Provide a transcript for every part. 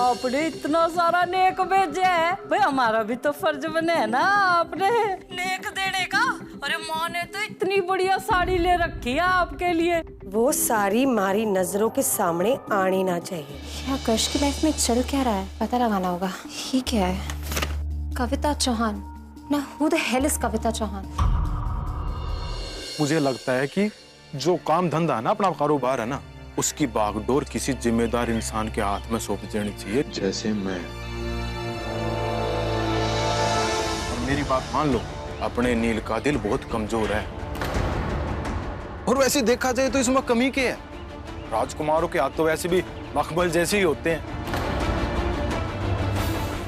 आपने इतना सारा नेक भेजा है, भाई हमारा भी तो फर्ज बने है ना आपने नेक देने का। अरे माँ ने तो इतनी बढ़िया साड़ी ले रखी है आपके लिए। वो साड़ी हमारी नजरों के सामने आनी ना चाहिए। यार कर्ष की लाइफ में चल क्या रहा है पता लगाना होगा। ही क्या है? कविता चौहान ना, हु द हेल इज कविता चौहान? मुझे लगता है कि जो काम धंधा है ना, अपना कारोबार है ना, उसकी बागडोर किसी जिम्मेदार इंसान के हाथ में सौंप देनी चाहिए, जैसे मैं। और मेरी बात मान लो, अपने नील का दिल बहुत कमजोर है। और वैसे देखा जाए तो इसमें कमी क्या है? राजकुमारों के हाथ तो वैसे भी मखमल जैसे ही होते हैं।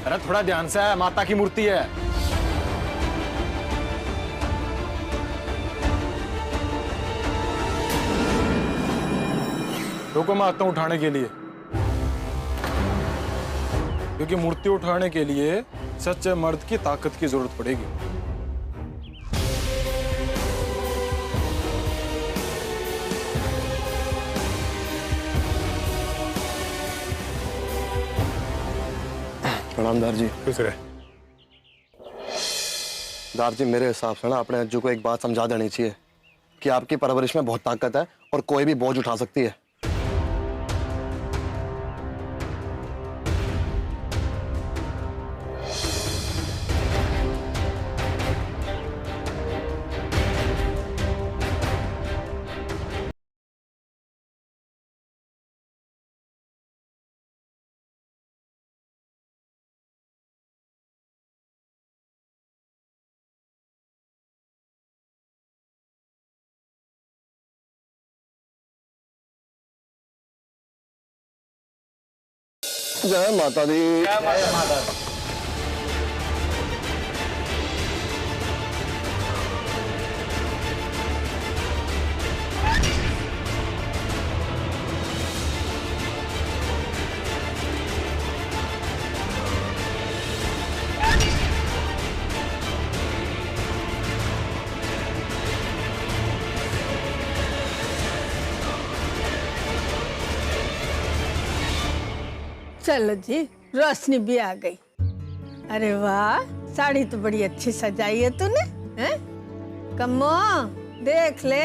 अरे थोड़ा ध्यान से, है माता की मूर्ति है। रुको, मैं आता हूं उठाने के लिए, क्योंकि मूर्ति उठाने के लिए सच्चे मर्द की ताकत की जरूरत पड़ेगी। प्रणाम दार जी। खुश रहे। दार जी, मेरे हिसाब से ना अपने अज्जू को एक बात समझा देनी चाहिए कि आपकी परवरिश में बहुत ताकत है और कोई भी बोझ उठा सकती है। जय माता दी। जय माता दी। चलो जी, रोशनी भी आ गई। अरे वाह, साड़ी तो बड़ी अच्छी सजाई है तूने, हैं? कम्मो देख ले,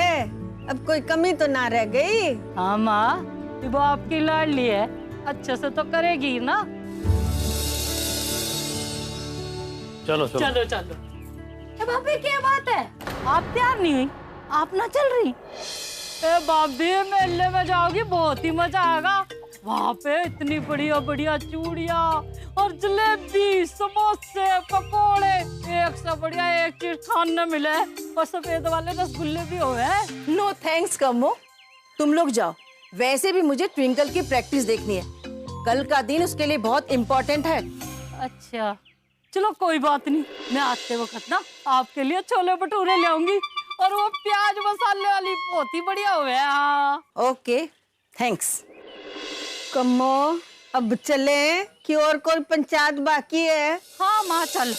अब कोई कमी तो ना रह गई। हाँ माँ, वो आपकी लाडली है, अच्छे से तो करेगी ना। चलो चलो चलो चलो। भाभी क्या बात है, आप तैयार नहीं हुई? आप ना चल रही? भाभी मेले में जाओगी, बहुत ही मजा आएगा। वहाँ पे इतनी बढ़िया बढ़िया चूड़ियाँ और जलेबी, समोसे, पकोड़े, एक से बढ़िया एक चीज खाने मिले, और सफेद वाले रसगुल्ले भी हो गए। नो थैंक्स कम्मो, तुम लोग जाओ। वैसे भी मुझे ट्विंकल की प्रैक्टिस देखनी है, कल का दिन उसके लिए बहुत इम्पोर्टेंट है। अच्छा चलो कोई बात नहीं, मैं आते वक्त ना आपके लिए छोले भटूरे ले आऊंगी, और वो प्याज मसाले वाली बहुत ही बढ़िया हो गया। हाँ ओके थैंक्स। कम्मो अब चले कि और कोई पंचायत बाकी है? हाँ माँ चल।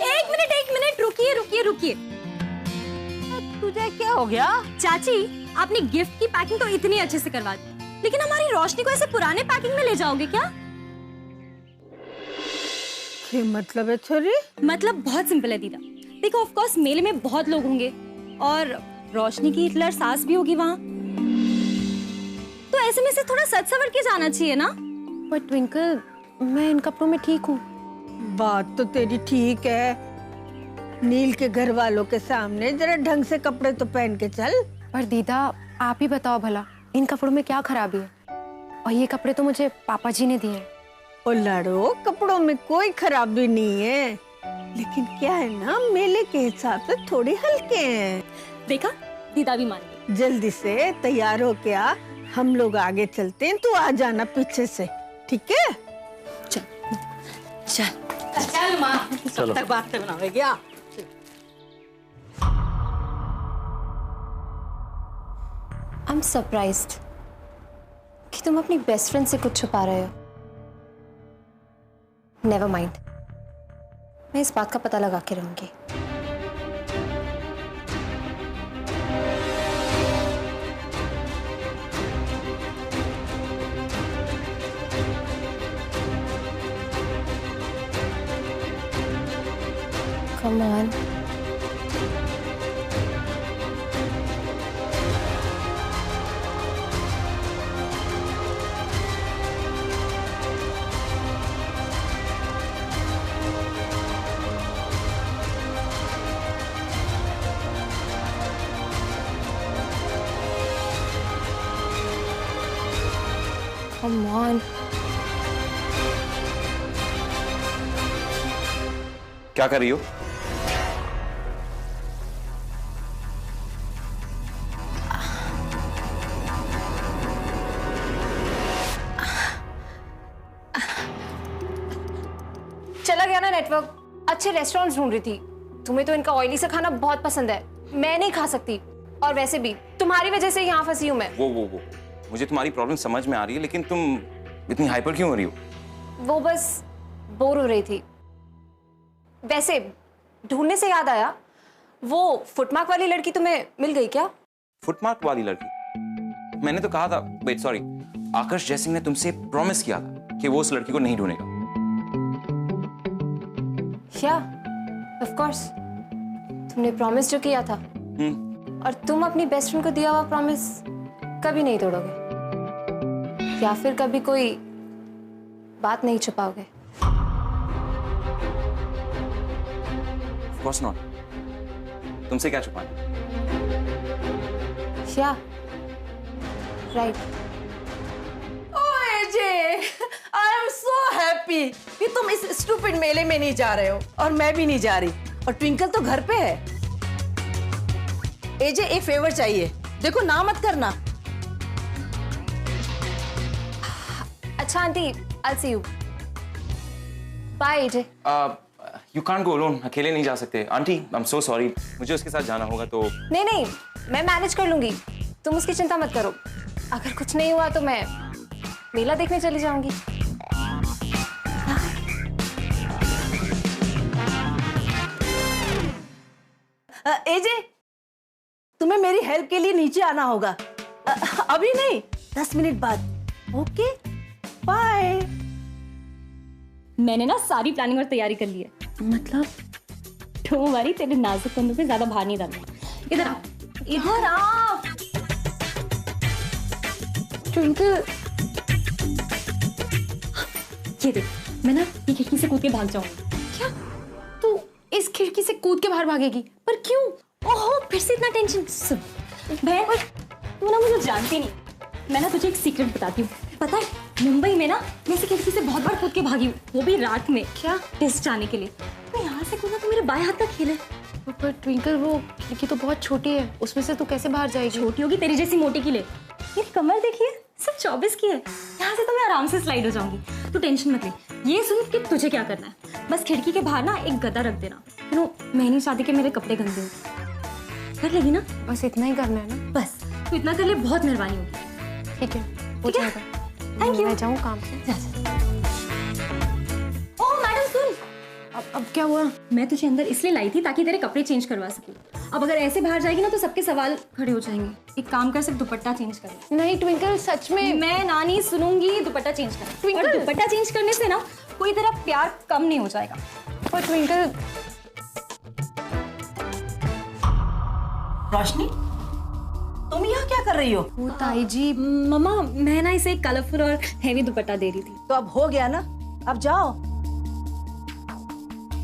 एक मिनट रुकिए रुकिए रुकिए। तुझे क्या हो गया? चाची, आपने गिफ्ट की पैकिंग तो इतनी अच्छे से करवा दी, लेकिन हमारी रोशनी को ऐसे पुराने पैकिंग में ले जाओगे क्या? क्या मतलब है छोरी? मतलब बहुत सिंपल है दीदा। देखो ऑफ कोर्स मेले में बहुत लोग होंगे और रोशनी की हिटलर सास भी होगी वहाँ, तो ऐसे में से थोड़ा सज सवर के जाना चाहिए ना। पर ट्विंकल, मैं इन कपड़ों में ठीक हूँ। बात तो तेरी ठीक है, नील के घर वालों के सामने जरा ढंग से कपड़े तो पहन के चल। पर दीदा आप ही बताओ भला, इन कपड़ों में क्या खराबी है? और ये कपड़े तो मुझे पापा जी ने दिए। ओ लड़ो, कपड़ों में कोई खराबी नहीं है, लेकिन क्या है ना, मेले के हिसाब से थोड़े हल्के हैं। देखा, दीदा भी मान गई। जल्दी से तैयार हो के आ, हम लोग आगे चलते हैं, तू आ जाना पीछे से, ठीक है? चल चल चल माँ, तब तक बात बनावेगी। आ आई एम सरप्राइज्ड कि तुम अपनी बेस्ट फ्रेंड से कुछ छुपा रहे हो। नेवर माइंड, मैं इस बात का पता लगा के रहूंगी। Come on. Come on. क्या कर रही हो? चला गया ना नेटवर्क। अच्छे रेस्टोरेंट्स ढूंढ रही थी। तुम्हें तो इनका ऑयली सा खाना बहुत पसंद है, मैं नहीं खा सकती। और वैसे भी तुम्हारी वजह से यहाँ फंसी हूँ मैं। वो मुझे तुम्हारी प्रॉब्लम समझ में आ रही है, लेकिन तुम इतनी हाइपर क्यों हो रही हो? वो बस बोर हो रही थी। वैसे ढूंढने से याद आया, वो फुटमार्क वाली लड़की तुम्हें मिल गई क्या? फुटमार्क वाली लड़की? मैंने तो कहा था, वेट सॉरी, आकाश जयसिंह ने तुमसे प्रॉमिस किया था कि वो उस लड़की को नहीं ढूंढेगा। क्या? ऑफ कोर्स तुमने प्रॉमिस जो किया था, और तुम अपनी बेस्ट फ्रेंड को दिया हुआ प्रॉमिस कभी नहीं तोड़ोगे, या फिर कभी कोई बात नहीं छुपाओगे? Of course not. तुमसे क्या छुपाना? क्या? राइट। ओए जे, आई एम सो हैप्पी कि तुम इस स्टूपिड मेले में नहीं जा रहे हो और मैं भी नहीं जा रही, और ट्विंकल तो घर पे है। एजे एक फेवर चाहिए, देखो ना मत करना। अच्छा aunty, I'll see you. Bye AJ. You can't go alone. अकेले नहीं जा सकते। Aunty, I'm so sorry. मुझे उसके साथ जाना होगा तो। नहीं नहीं, मैं मैनेज कर लूंगी, तुम उसकी चिंता मत करो। अगर कुछ नहीं हुआ तो मैं मेला देखने चली जाऊंगी। एजे, तुम्हें मेरी हेल्प के लिए नीचे आना होगा। अभी नहीं, 10 मिनट बाद। Okay, bye. मैंने ना सारी प्लानिंग और तैयारी कर ली है। मतलब डोंट वरी, तेरे नाजुक कंधों पे ज्यादा भार नहीं डालना। इधर आ, इधर आ। ट्विंकल, ये देख, मैं ना ये खिड़की से कूद के भाग जाऊंगी। क्या तू इस खिड़की से कूद के बाहर भागेगी? पर क्यों? ओहो, फिर से इतना टेंशन। सुन बहन, तू ना मुझे जानती नहीं। मैं ना तुझे एक सीक्रेट बताती हूँ। पता है, मुंबई में ना मैं इस खिड़की से बहुत बार कूद के भागी हूँ, वो भी रात में। क्या? टेस्ट जाने के लिए। मैं यहाँ से कूदा तो मेरे बाएं हाथ का खेल है। पर ट्विंकल, वो खिड़की तो बहुत छोटी है, उसमें से तू कैसे बाहर जाएगी? छोटी होगी तेरी जैसी मोटी की ले। मेरी कमर देखिए, सिर्फ 24 की है। यहाँ से तो मैं आराम से स्लाइड हो जाऊंगी। तू टेंशन मत ले। ये सुन कि तुझे क्या करना है, बस खिड़की के बाहर ना एक गदा रख देना। मैं नहीं चाहती कि मेरे कपड़े गंदे हो। कर लेगी ना? बस इतना ही करना है ना? बस तू इतना कर ले, बहुत मेहरबानी होगी। ठीक है, हो जाएगा। Thank you. मैं जाऊँ काम से। ओह मैडम सुन, अब क्या हुआ? मैं तुझे अंदर इसलिए लाई थी ताकि तेरे कपड़े चेंज करवा सकूं। अब अगर ऐसे बाहर जाएगी ना तो सबके सवाल खड़े हो जाएंगे। एक काम कर, सिर्फ दुपट्टा चेंज कर। नहीं ट्विंकल, सच में मैं नानी सुनूंगी, दुपट्टा चेंज कर। ट्विंकल, और दुपट्टा चेंज करने से ना कोई तेरा प्यार कम नहीं हो जाएगा। पर ट्विंकल। रोशनी, तुम यहाँ क्या कर रही हो? वो ताई जी, मम्मा मैं ना इसे कलरफुल और हेवी दुपट्टा दे रही थी। तो अब हो गया ना, अब जाओ।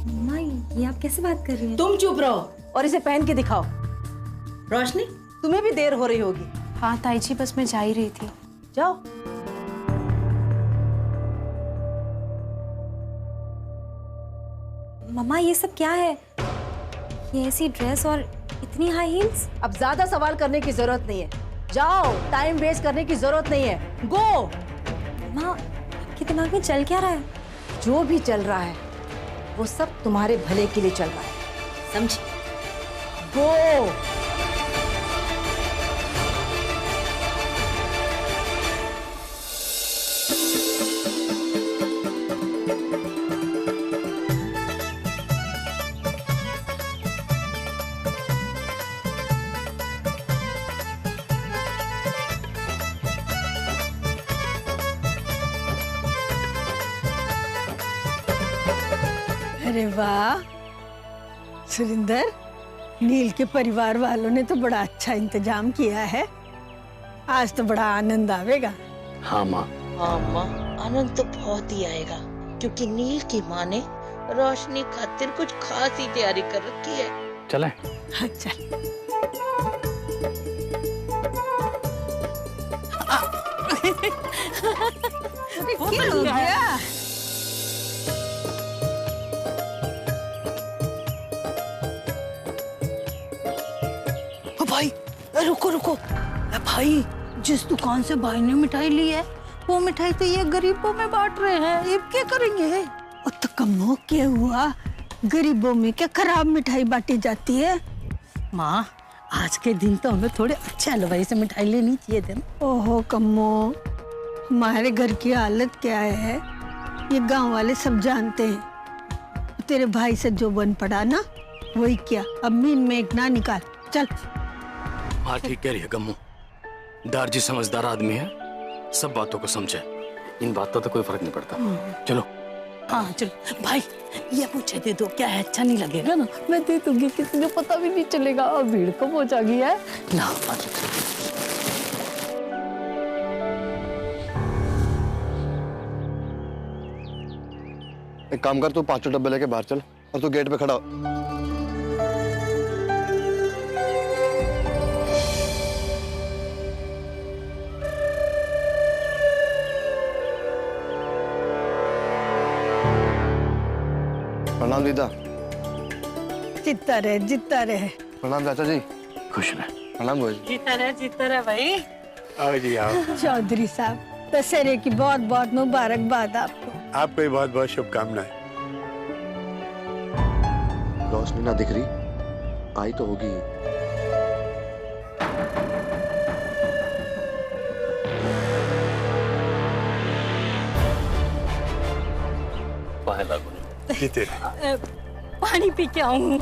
मम्मा ये आप कैसे बात कर रही हैं? तुम चुप रहो और इसे पहन के दिखाओ। रोशनी, तुम्हें भी देर हो रही होगी। हाँ ताई जी, बस मैं जा ही रही थी। जाओ। मम्मा ये सब क्या है? ये ऐसी ड्रेस और इतनी हाई हील्स? अब ज्यादा सवाल करने की जरूरत नहीं है, जाओ। टाइम वेस्ट करने की जरूरत नहीं है, गो। मम्मा आपके दिमाग में चल क्या रहा है? जो भी चल रहा है वो सब तुम्हारे भले के लिए चल रहा है, समझी? गो। अरे वाह, सुरिंदर, नील के परिवार वालों ने तो बड़ा अच्छा इंतजाम किया है। आज तो बड़ा आनंद आवेगा। हाँ माँ। हाँ माँ, आनंद तो बहुत ही आएगा, क्योंकि नील की माँ ने रोशनी खातिर कुछ खास ही तैयारी कर रखी है। चले। हाँ, चल। क्या हो गया? ओ भाई, रुको रुको। भाई, जिस दुकान से भाई ने मिठाई ली है, वो मिठाई तो ये गरीबों में बांट रहे हैं। अब क्या करेंगे? तो कमो क्या हुआ? गरीबों में क्या खराब मिठाई बांटी जाती है? माँ, आज के दिन तो हमें थोड़े अच्छे हलवाई से मिठाई लेनी चाहिए थी ना। ओहो कम्मो, हमारे घर की हालत क्या है ये गांव वाले सब जानते हैं। तेरे भाई से जो बन पड़ा ना, वही क्या। अब मीन में एक ना निकाल, चल। हाँ ठीक कह रही है गम्मू। दारजी समझदार आदमी है, सब बातों को समझे। इन बातों तो कोई फर्क नहीं पड़ता। चलो। हाँ चलो भाई, ये मुझे दे दो, क्या है, अच्छा नहीं लगेगा ना? मैं दे दूंगी, किसी को पता भी नहीं चलेगा। और भीड़ कब हो जाएगी है। लाओ। एक काम कर, तू 5 डब्बे लेके बाहर चल और तू गेट पे खड़ा हो। प्रणाम दीदा। जीतता रहे, जीतता रहे। प्रणाम चाचा जी। खुश रहे। प्रणाम बुआ जी। जीता रहे भाई। आओ जी आओ। चौधरी साहब, दशहरे की बहुत बहुत मुबारकबाद आपको। आपको भी बहुत बहुत शुभकामनाएं। रोशनी ना दिख रही, आई तो होगी। जीते। पानी पी के आऊं।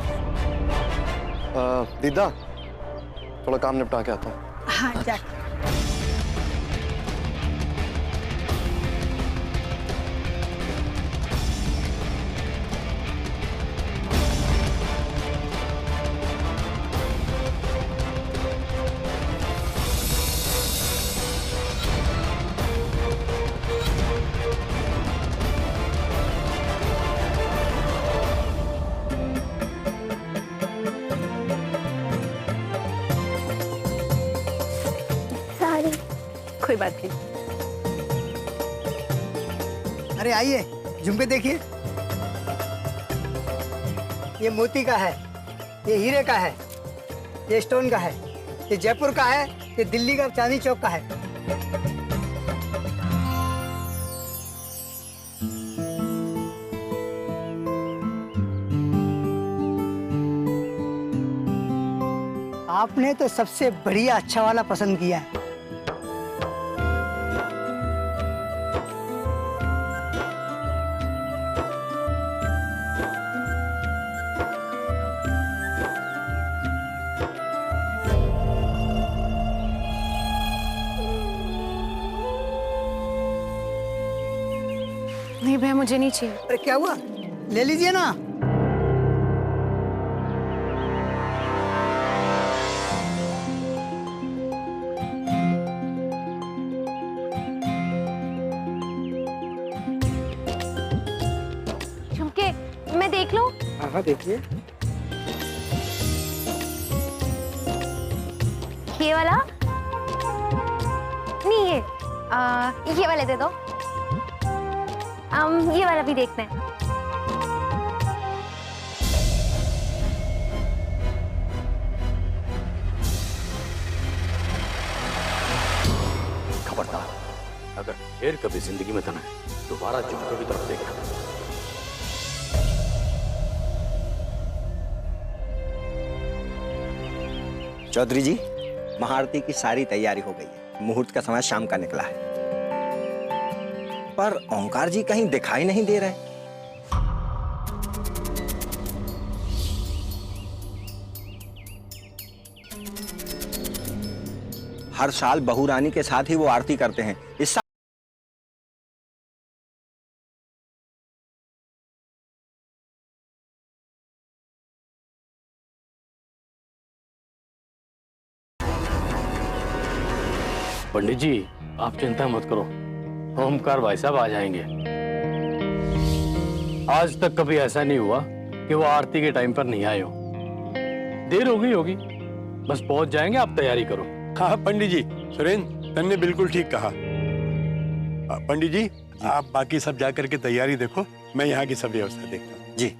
दीदा, थोड़ा काम निपटा के आता हूँ। हाँ जा। कोई बात नहीं। अरे आइए, झुमके देखिए। ये मोती का है, ये हीरे का है, ये स्टोन का है, ये जयपुर का है, ये दिल्ली का चांदनी चौक का है। आपने तो सबसे बढ़िया अच्छा वाला पसंद किया है। नहीं भैया, मुझे नहीं चाहिए। अरे क्या हुआ, ले लीजिए ना। झुमके मैं देख लूं? हाँ देखिए। ये वाला नहीं, ये वाले दे दो। ये वाला भी देखते हैं। खबरदार, अगर फिर कभी जिंदगी में तना दोबारा झुमके की तरफ देखना। चौधरी जी, महाआरती की सारी तैयारी हो गई है। मुहूर्त का समय शाम का निकला है, पर ओंकार जी कहीं दिखाई नहीं दे रहे। हर साल बहू रानी के साथ ही वो आरती करते हैं, इस साल पंडित जी आप चिंता मत करो, ओमकार भाई साहब आ जाएंगे। आज तक कभी ऐसा नहीं हुआ कि वो आरती के टाइम पर नहीं आए हो। देर हो गई होगी, बस पहुंच जाएंगे, आप तैयारी करो। हाँ पंडित जी, सुरेंद्र तन्ने बिल्कुल ठीक कहा। पंडित जी आप बाकी सब जाकर के तैयारी देखो, मैं यहाँ की सब व्यवस्था देखता हूँ। जी।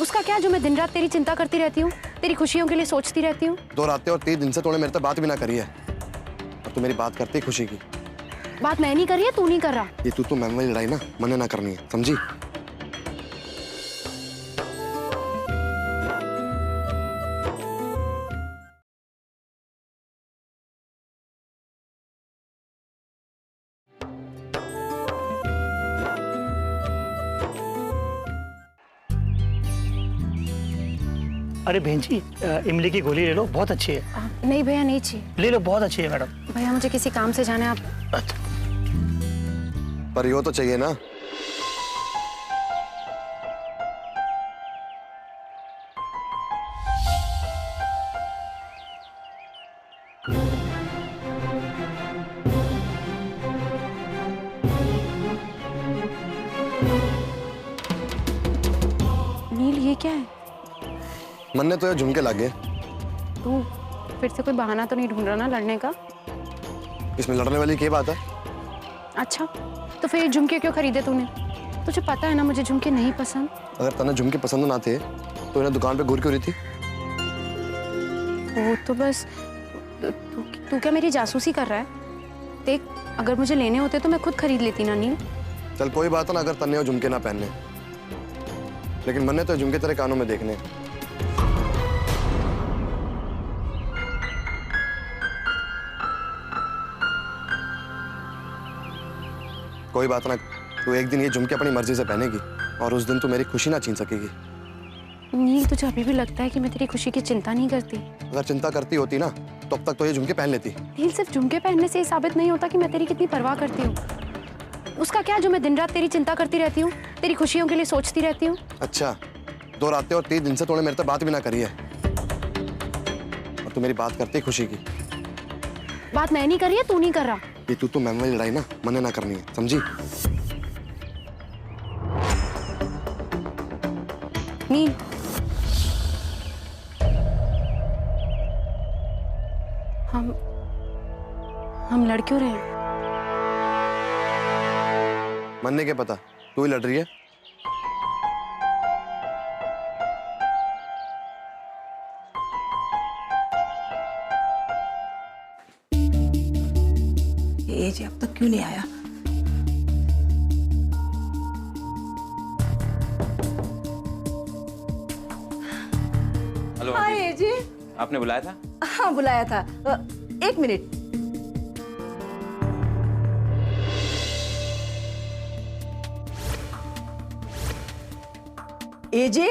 उसका क्या जो मैं दिन रात तेरी चिंता करती रहती हूँ, तेरी खुशियों के लिए सोचती रहती हूँ। 2 रातें और 3 दिन से तूने मेरे से बात भी ना करी है, और तू मेरी बात करती है खुशी की। बात मैं नहीं कर रही है, तू नहीं कर रहा। ये तू मैम वाली लड़ाई ना मने ना करनी है, समझी? अरे बहन जी, इमली की गोली ले लो, बहुत अच्छी है। नहीं भैया, नहीं चाहिए। ले लो, बहुत अच्छी है मैडम। भैया मुझे किसी काम से जाना है, आप। पर यो तो चाहिए ना। नील, ये क्या है? मन ने तो ये झुमके लागे। तू फिर से कोई बहाना तो नहीं ढूंढ रहा ना लड़ने का? इसमें लड़ने वाली क्या बात है? अच्छा, तो फिर झुमके क्यों खरीदे तूने? तुझे पता है ना मुझे झुमके नहीं पसंद। अगर तने झुमके पसंद ना थे तो इन्हें दुकान पे घूर क्यों रही थी? वो तो बस तू क्या मेरी जासूसी कर रहा है? देख, अगर मुझे लेने होते तो मैं खुद खरीद लेती ना नील। चल कोई बात ना, अगर तन्ने वो झुमके ना पहनने, लेकिन मन ने तो झुमके तेरे कानों में देखने। कोई बात ना, तू एक दिन ये झुमके अपनी मर्जी से पहनेगी और उस दिन तू मेरी खुशी ना छीन सकेगी। नील, तुझे अभी भी लगता है कि मैं तेरी खुशी की चिंता नहीं करती? अगर चिंता करती होती ना तो अब तक तो ये झुमके पहन लेती। नील, सिर्फ झुमके पहनने से ये साबित नहीं होता कि मैं तेरी कितनी परवाह करती हूँ। उसका क्या जो मैं दिन रात तेरी चिंता करती रहती हूँ, तेरी खुशियों के लिए सोचती रहती हूँ। अच्छा, 2 रातें और 3 दिन से तूने मेरे से बात भी ना करी है, और तू मेरी बात करती खुशी की। बात मैं नहीं कर रही है, तू नहीं कर रहा। ये तू मैम वाली लड़ाई ना मने ना करनी है, समझी? नील, हम लड़ क्यों रहे हैं? मन ने क्या पता, तू ही लड़ रही है। ये जी अब तक क्यों नहीं आया? हेलो हाय जी, आपने बुलाया था? हाँ बुलाया था। 1 मिनट। एजे,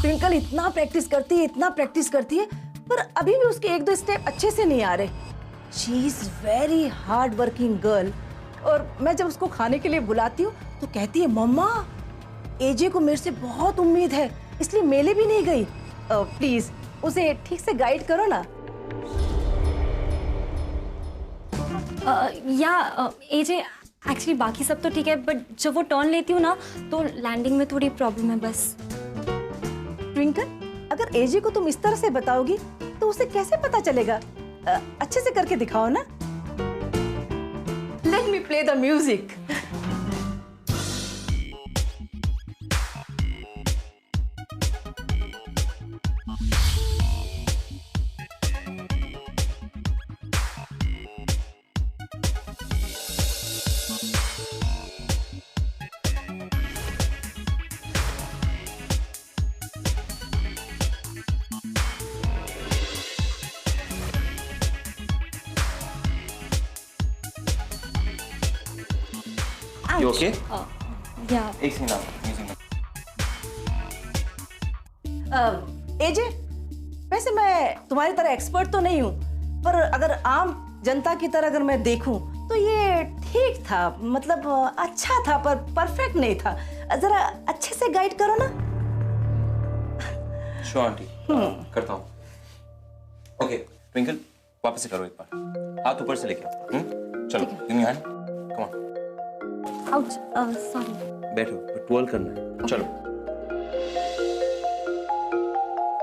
ट्विंकल इतना प्रैक्टिस करती है, इतना प्रैक्टिस करती है, पर अभी भी उसके 1-2 स्टेप अच्छे से नहीं आ रहे। She is very hard working girl. और मैं जब उसको खाने के लिए बुलाती हूँ तो कहती है, मम्मा एजे को मेरे से बहुत उम्मीद है, इसलिए मेले भी नहीं गई। प्लीज उसे ठीक से गाइड करो ना। एजे, एक्चुअली बाकी सब तो ठीक है, बट जब वो टर्न लेती हूँ ना तो लैंडिंग में थोड़ी प्रॉब्लम है बस। ट्विंकल, अगर एजे को तुम इस तरह से बताओगी तो उसे कैसे पता चलेगा? अच्छे से करके दिखाओ ना। Let me play the music. You okay? Yeah. एक सेकंड आप एजे, वैसे मैं तुम्हारी तरह एक्सपर्ट तो नहीं हूँ, पर अगर आम जनता की तरह अगर मैं देखूं तो ये ठीक था, मतलब अच्छा था, पर परफेक्ट नहीं था। जरा अच्छे से गाइड करो ना। श्योर आंटी, करता हूँ। ओके ट्विंकल, वापस से करो एक बार, हाथ ऊपर से लेके आओ। चलो give me hand, come on. Ouch, sorry. बैठो, ट्वेल करना है। चलो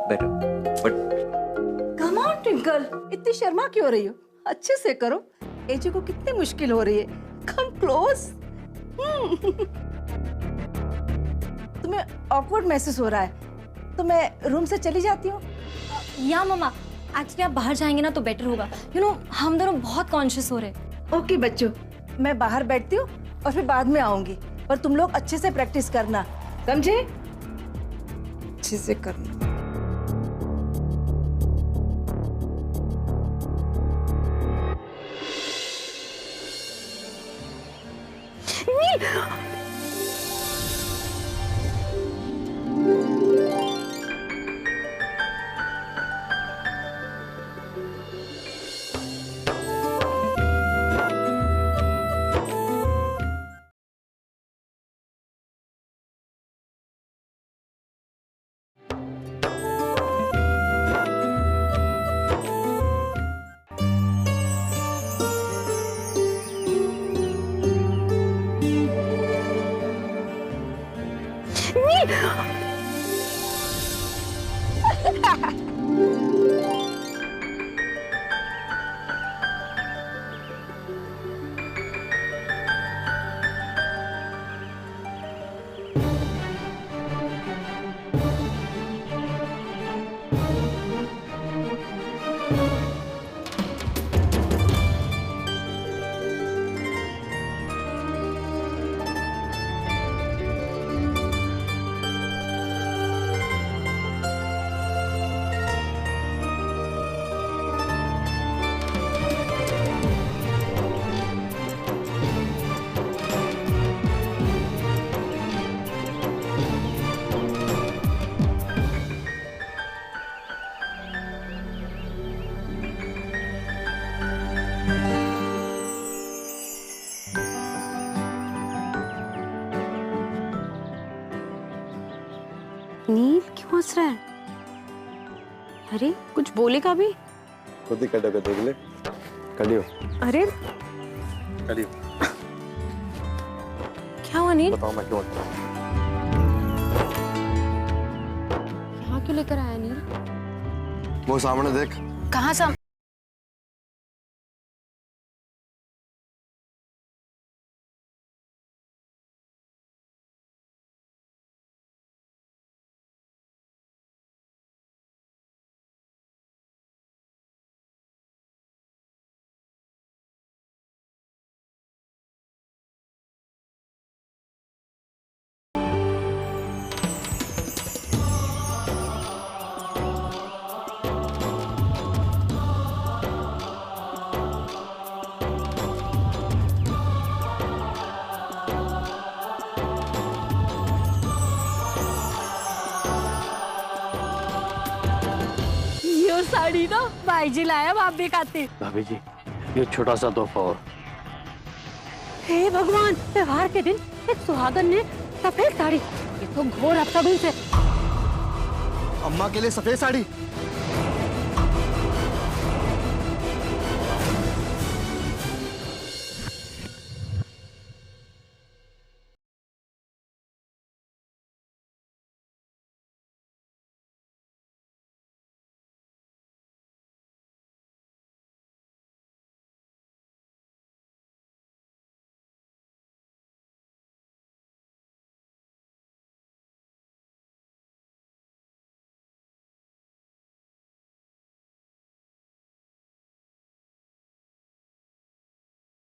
बैठो। बट कम ऑन ट्विंकल, इतनी शर्मा क्यों रही हो? अच्छे से करो, एजी को कितनी मुश्किल हो रही है। Come close. तुम्हें ऑकवर्ड महसूस हो रहा है तो मैं रूम से चली जाती हूँ। या मम्मा, एक्चुअली आप बाहर जाएंगे ना तो बेटर होगा। यू नो हम दोनों बहुत कॉन्शियस हो रहे हैं। ओके बच्चों, मैं बाहर बैठती हूँ और फिर बाद में आऊंगी, पर तुम लोग अच्छे से प्रैक्टिस करना, समझे? अच्छे से करना। नील क्यों हंस रहा है? अरे कुछ बोलेगा भी? खुद ही कटो देख ले। कलियो। अरे कलियो। क्या हुआ नील? बताओ मैं क्यों हंस रहा हूं? यहाँ क्यों लेकर आया नील? वो सामने देख। कहाँ सामने? साड़ी तो भाई जी लाया भाभी खातिर। भाभी जी ये छोटा सा तोहफा और। हे भगवान, त्योहार के दिन एक सुहागन ने सफेद साड़ी, ये तो घोर अपशगुन से। अम्मा के लिए सफेद साड़ी?